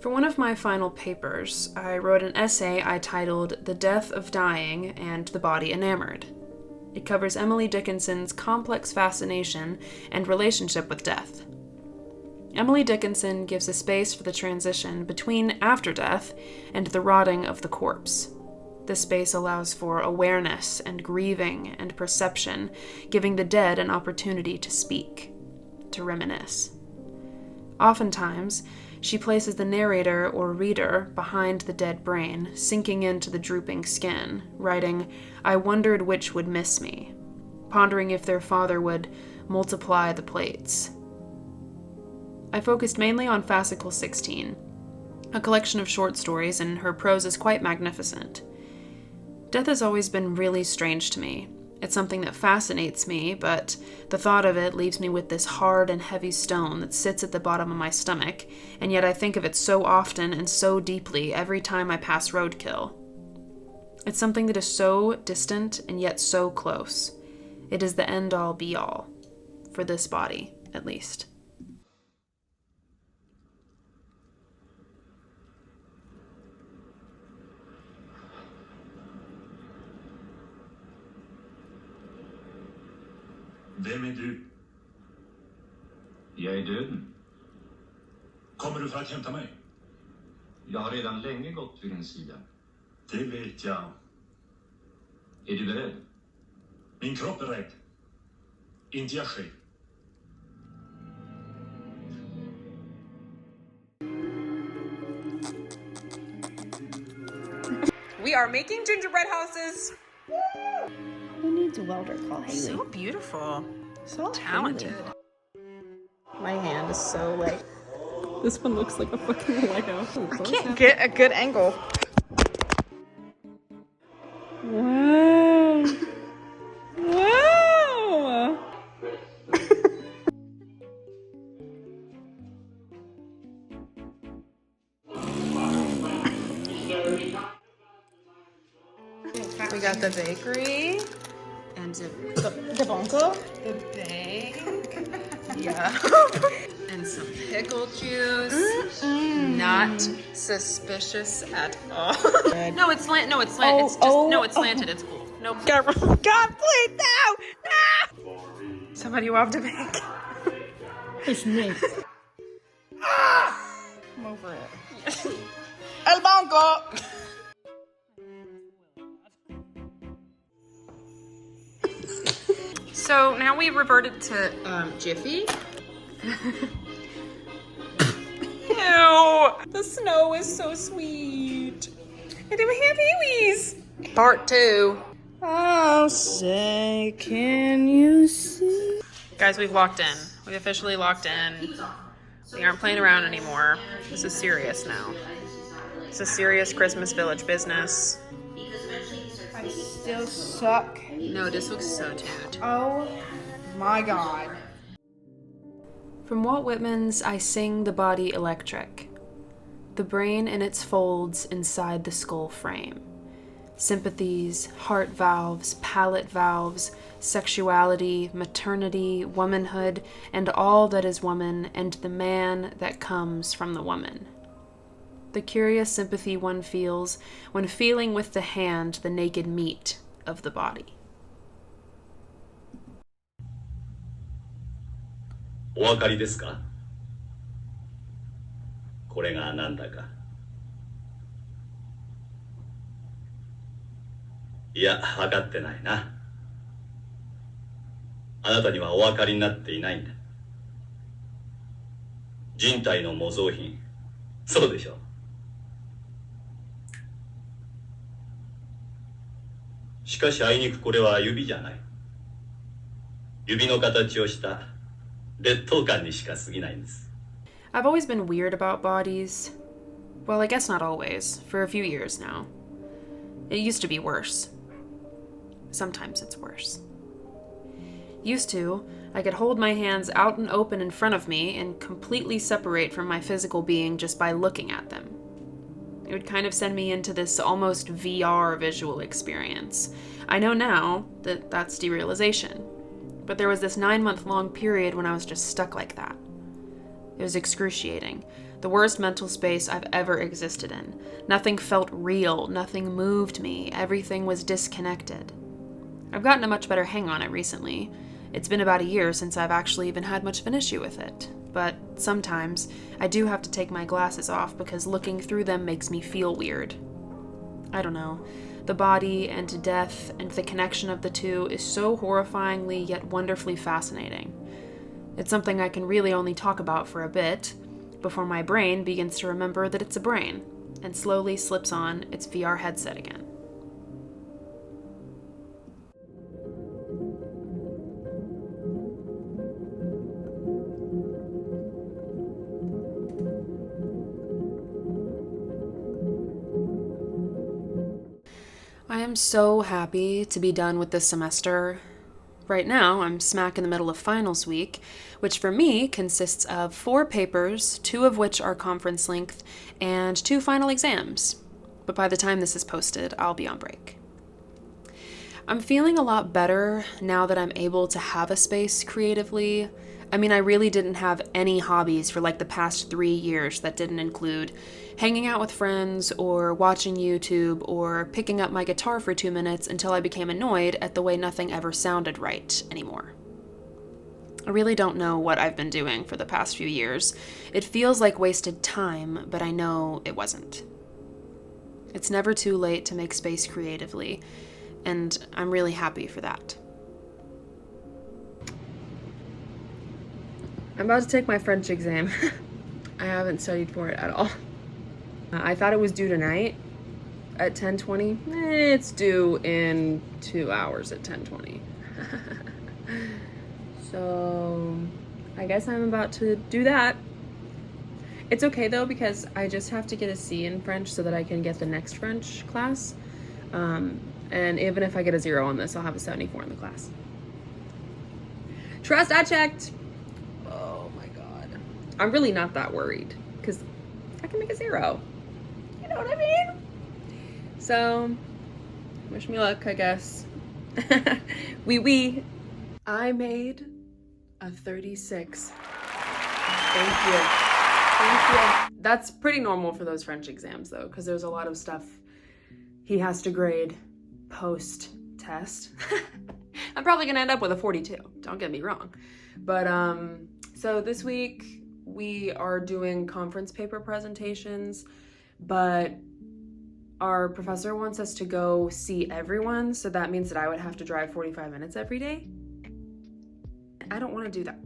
For one of my final papers, I wrote an essay I titled The Death of Dying and the Body Enamored. It covers Emily Dickinson's complex fascination and relationship with death. Emily Dickinson gives a space for the transition between after death and the rotting of the corpse. This space allows for awareness and grieving and perception, giving the dead an opportunity to speak, to reminisce. Oftentimes, she places the narrator or reader behind the dead brain, sinking into the drooping skin, writing, "I wondered which would miss me," pondering if their father would multiply the plates. I focused mainly on Fascicle 16, a collection of short stories, and her prose is quite magnificent. Death has always been really strange to me. It's something that fascinates me, but the thought of it leaves me with this hard and heavy stone that sits at the bottom of my stomach, and yet I think of it so often and so deeply every time I pass roadkill. It's something that is so distant and yet so close. It is the end-all be-all, for this body, at least. Vem är du? Jag är döden. Kommer du för att hämta mig? Jag har redan länge gått vid din sida. Det vet jag. Är du beredd? Min kropp är rädd. Inte jag själv. We are making gingerbread houses! Who needs a welder? Call Haley. So beautiful. So Talented. My hand is so like. This one looks like a fucking Lego. I can't get a good angle. Wow. Wow. We got the bakery and The bunko? the bank. Yeah. And some pickle juice. Not suspicious at all. No, it's slanted. No, it's slanted. It's just no, it's slanted. It's cool. No. God, please, no! No! Somebody robbed a bank. It's me. I'm over it. El banco. So now we reverted to Jiffy. Ew! The snow is so sweet. And then we have Huey's. Part 2. I'll say, can you see? Guys, we've locked in. We officially locked in. We aren't playing around anymore. This is serious now. It's a serious Christmas Village business. I still suck. No, this looks so toot. Oh my god. From Walt Whitman's I Sing the Body Electric. The brain in its folds inside the skull frame. Sympathies, heart valves, palate valves, sexuality, maternity, womanhood, and all that is woman, and the man that comes from the woman. The curious sympathy one feels when feeling with the hand the naked meat of the body. お分かりですか？これが何だか。いや、分かってないな。あなたにはお分かりになっていないんだ。人体の模造品、そうでしょう。しかしあいにくこれは指じゃない。指の形をした劣等感にしか過ぎないんです。I've always been weird about bodies. Well, I guess not always. For a few years now. It used to be worse. Sometimes it's worse. Used to, I could hold my hands out and open in front of me and completely separate from my physical being just by looking at them. It would kind of send me into this almost VR visual experience. I know now that that's derealization. But there was this 9-month-long period when I was just stuck like that. It was excruciating. The worst mental space I've ever existed in. Nothing felt real. Nothing moved me. Everything was disconnected. I've gotten a much better hang on it recently. It's been about a year since I've actually even had much of an issue with it. But sometimes I do have to take my glasses off because looking through them makes me feel weird. I don't know. The body and death and the connection of the two is so horrifyingly yet wonderfully fascinating. It's something I can really only talk about for a bit before my brain begins to remember that it's a brain and slowly slips on its VR headset again. I am so happy to be done with this semester. Right now, I'm smack in the middle of finals week, which for me consists of 4 papers, 2 of which are conference length, and 2 final exams. But by the time this is posted, I'll be on break. I'm feeling a lot better now that I'm able to have a space creatively. I mean, I really didn't have any hobbies for like the past 3 years that didn't include hanging out with friends or watching YouTube or picking up my guitar for 2 minutes until I became annoyed at the way nothing ever sounded right anymore. I really don't know what I've been doing for the past few years. It feels like wasted time, but I know it wasn't. It's never too late to make space creatively, and I'm really happy for that. I'm about to take my French exam. I haven't studied for it at all. I thought it was due tonight at 10:20. It's due in 2 hours at 10:20. So I guess I'm about to do that. It's okay though, because I just have to get a C in French so that I can get the next French class. And even if I get a 0 on this, I'll have a 74 in the class. Trust, I checked. Oh my God. I'm really not that worried because I can make a 0. You know what I mean? So, wish me luck, I guess. Oui. I made a 36. Thank you. That's pretty normal for those French exams though, because there's a lot of stuff he has to grade post-test. I'm probably gonna end up with a 42, don't get me wrong. But so this week we are doing conference paper presentations, but our professor wants us to go see everyone, so that means that I would have to drive 45 minutes every day. I don't want to do that.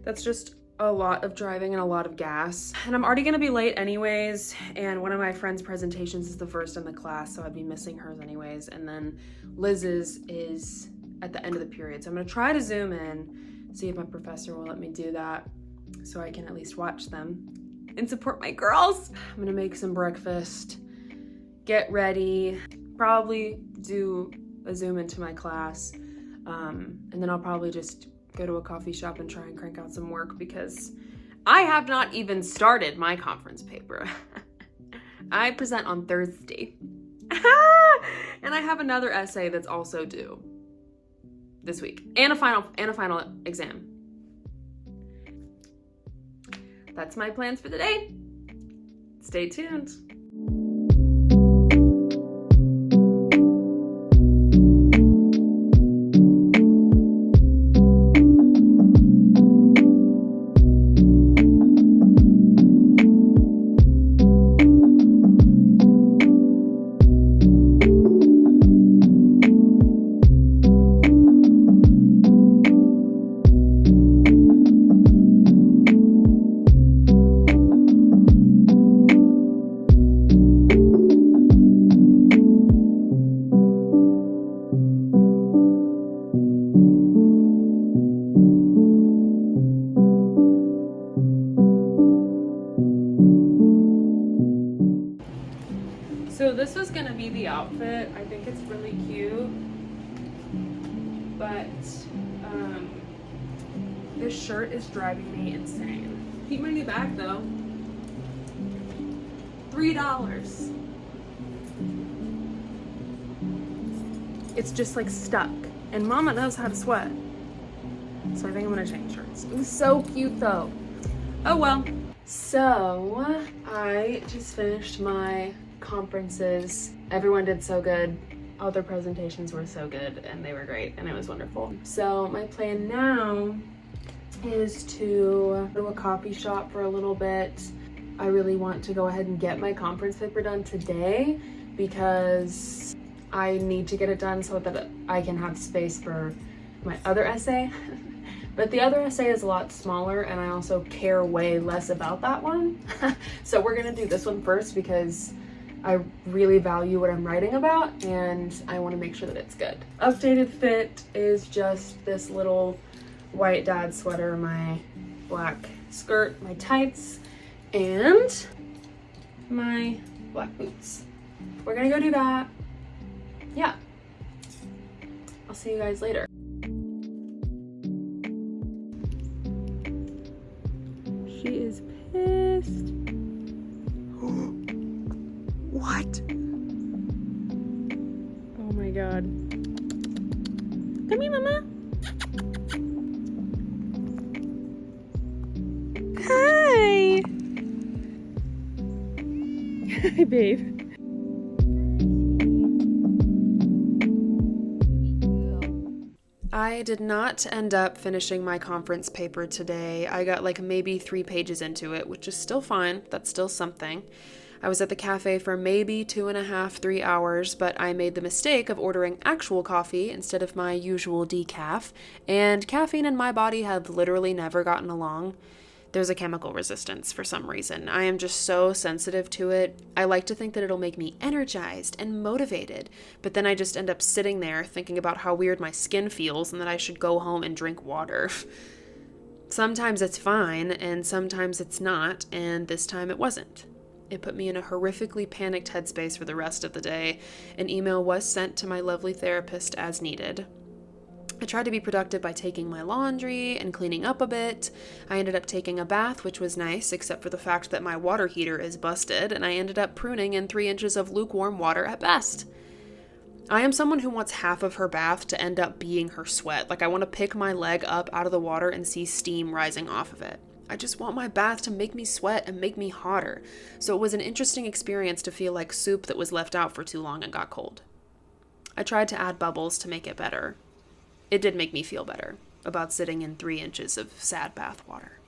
That's just a lot of driving and a lot of gas. And I'm already gonna be late anyways, and one of my friend's presentations is the first in the class, so I'd be missing hers anyways, and then Liz's is at the end of the period. So I'm gonna try to Zoom in, see if my professor will let me do that, so I can at least watch them and support my girls. I'm gonna make some breakfast, get ready, probably do a Zoom into my class, and then I'll probably just go to a coffee shop and try and crank out some work because I have not even started my conference paper. I present on Thursday. And I have another essay that's also due this week and a final exam. That's my plans for the day. Stay tuned. So this was gonna be the outfit. I think it's really cute, but this shirt is driving me insane. Keep my new bag though. $3 $3. It's just like stuck. And Mama knows how to sweat. So I think I'm gonna change shirts. It was so cute though. Oh well. So I just finished my conferences. Everyone did so good. All their presentations were so good and they were great and it was wonderful. So my plan now is to go to a coffee shop for a little bit. I really want to go ahead and get my conference paper done today because I need to get it done so that I can have space for my other essay. But the other essay is a lot smaller and I also care way less about that one. So we're gonna do this one first because I really value what I'm writing about and I wanna make sure that it's good. Updated fit is just this little white dad sweater, my black skirt, my tights, and my black boots. We're gonna go do that. Yeah. I'll see you guys later. She is pissed. What? Oh my god. Come here, Mama. Hi. Hi, babe. I did not end up finishing my conference paper today. I got like maybe 3 pages into it, which is still fine. That's still something. I was at the cafe for maybe 2.5, 3 hours, but I made the mistake of ordering actual coffee instead of my usual decaf, and caffeine and my body have literally never gotten along. There's a chemical resistance for some reason. I am just so sensitive to it. I like to think that it'll make me energized and motivated, but then I just end up sitting there thinking about how weird my skin feels and that I should go home and drink water. Sometimes it's fine, and sometimes it's not, and this time it wasn't. It put me in a horrifically panicked headspace for the rest of the day. An email was sent to my lovely therapist as needed. I tried to be productive by taking my laundry and cleaning up a bit. I ended up taking a bath, which was nice, except for the fact that my water heater is busted, and I ended up pruning in 3 inches of lukewarm water at best. I am someone who wants half of her bath to end up being her sweat. Like, I want to pick my leg up out of the water and see steam rising off of it. I just want my bath to make me sweat and make me hotter. So it was an interesting experience to feel like soup that was left out for too long and got cold. I tried to add bubbles to make it better. It did make me feel better about sitting in 3 inches of sad bath water.